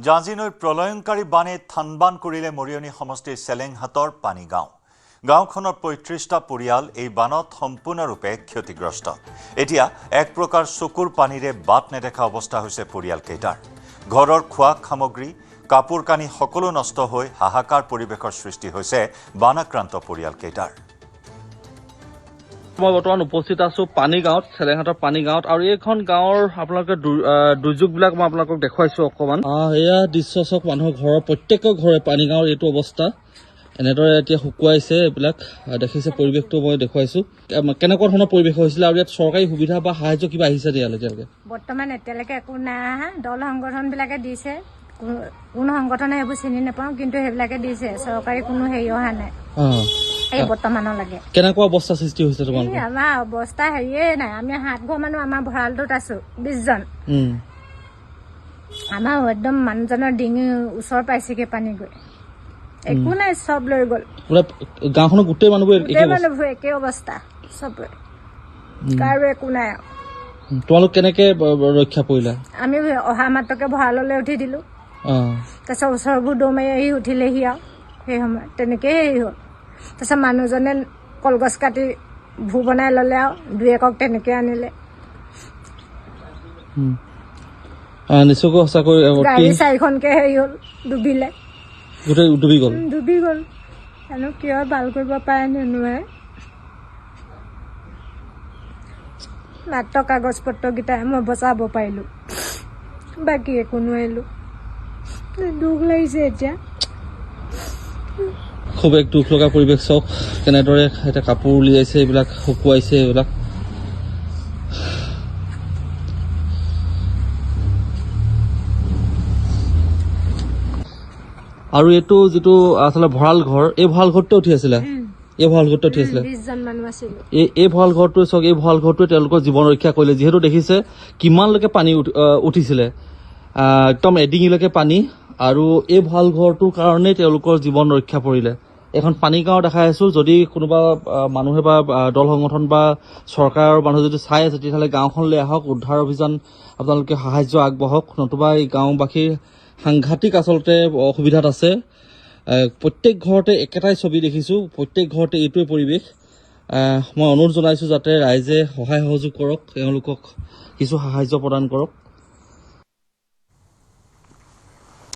জাঁজি নৈৰ প্ৰলয়ংকাৰী বানে থানবান কৰিলে মৰিয়নি সমষ্টিৰ চেলেংহাটৰ পানী গাঁও। গাঁওখনৰ ৩৫টা পৰিয়াল এই বানত সম্পূৰ্ণৰূপে ক্ষতিগ্ৰস্ত। এতিয়া এক প্ৰকাৰ চকুৰ পানীৰে বাট নেদেখা অৱস্থা হৈছে পৰিয়ালকেইটাৰ। ঘৰৰ খোৱা সামগ্ৰী, কাপোৰ কানি সকলো নষ্ট হৈ হাহাকাৰ পৰিৱেশৰ সৃষ্টি হৈছে বানাক্ৰান্ত পৰিয়ালকেইটাৰ। মই বৰ্তমান উপস্থিত আছো পানী গাঁৱত, চেলেংহাটৰ পানী গাঁৱত, আৰু এইখন গাঁৱৰ আপোনালোকে দুৰ্যোগবিলাক মই আপোনালোকক দেখুৱাইছো অকমান। এয়া দৃশ্য চাওক, মানুহৰ ঘৰৰ প্ৰত্যেকৰ ঘৰে পানী গাঁৱৰ এইটো অৱস্থা। এনেদৰে এতিয়া শুকুৱাইছে, এইবিলাক দেখিছে পৰিৱেশটো মই দেখুৱাইছো। কেনেকুৱা ধৰণৰ পৰিৱেশ হৈছিলে আৰু ইয়াত চৰকাৰী সুবিধা বা সাহায্য কিবা আহিছে নে এতিয়ালৈকে? বৰ্তমান এতিয়ালৈকে একো নাই অহা। দল সংগঠনবিলাকে দিছে, কোন সংগঠনে সেইবোৰ চিনি নাপাওঁ, কিন্তু সেইবিলাকে দিছে। চৰকাৰী কোনো হেৰি অহা নাই এই বৰ্তমানলৈকে। কেনেকুৱা অৱস্থা সৃষ্টি হৈছে তোমালোকৰ? আমাৰ অৱস্থা হেৰিয়ে নাই। আমি 7 ঘৰ মানুহ আমাৰ ভঁৰালটোত আছো, 20 জন। আমাৰ একদম মানুহজনৰ ডিঙিৰ ওচৰ পাইছেগে পানী গৈ। একো নাই, চব লৈ গ'ল। গাঁওখনৰ গোটেই মানুহবোৰ একে অৱস্থা, চবৰে কাৰো একো নাই। তোমালোক কেনেকে ৰক্ষা পৰিলা? আমি অহা মাত্ৰকে ভঁৰাললৈ উঠি দিলো, তাৰপিছত ওচৰবোৰ দৌৰ মাৰি আহি উঠিলেহি আৰু সেই সময়ত তেনেকেই হেৰি হ'ল। তাৰপিছত মানুহজনে কলগছ কাটি ভূ বনাই ল'লে আৰু 2 একক তেনেকে আনিলে। নিশ্চয়কৈ সঁচাকৈ গাড়ী 4খনকে হেৰি হ'ল, ডুবিলে, গোটেই ডুবি গ'ল। জানো কিয় ভাল কৰিব পাৰে নে নোৱাৰে। মাত্ৰ কাগজ পত্ৰকেইটাই মই বচাব পাৰিলো, বাকী একো নোৱাৰিলো। দুখ লাগিছে এতিয়া। খুব এক দুখ লগা পৰিৱেশ। চাওক কেনেদৰে এতিয়া কাপোৰ উলিয়াইছে, এইবিলাক শুকুৱাইছে, এইবিলাক আৰু এইটো যিটো আচলতে ভঁৰাল ঘৰ, এই ভঁৰাল ঘৰটো উঠি আছিলে, এই ভঁৰাল ঘৰটো উঠি আছিলে। 20 জন মানুহ আছিল। এই ভঁৰাল ঘৰটোৱে চাওক, এই ভঁৰাল ঘৰটোৱে তেওঁলোকৰ জীৱন ৰক্ষা কৰিলে। যিহেতু দেখিছে কিমানলৈকে পানী উঠিছিলে, একদম এডিঙিলৈকে পানী, আৰু এই ভঁৰাল ঘৰটোৰ কাৰণেই তেওঁলোকৰ জীৱন ৰক্ষা পৰিলে। এখন পানী গাঁও দেখাই আছো। যদি কোনোবা মানুহে বা দল সংগঠন বা চৰকাৰৰ মানুহ যদি চাই আছে, তেতিয়াহ'লে গাঁওখনলৈ আহক, উদ্ধাৰ অভিযান আপোনালোকে সাহায্য আগবঢ়াওক, নতুবা এই গাঁওবাসীৰ সাংঘাতিক আচলতে অসুবিধাত আছে। প্ৰত্যেক ঘৰতে একেটাই ছবি দেখিছো, প্ৰত্যেক ঘৰতে এইটোৱে পৰিৱেশ। মই অনুৰোধ জনাইছো যাতে ৰাইজে সহায় সহযোগ কৰক, তেওঁলোকক কিছু সাহায্য প্ৰদান কৰক।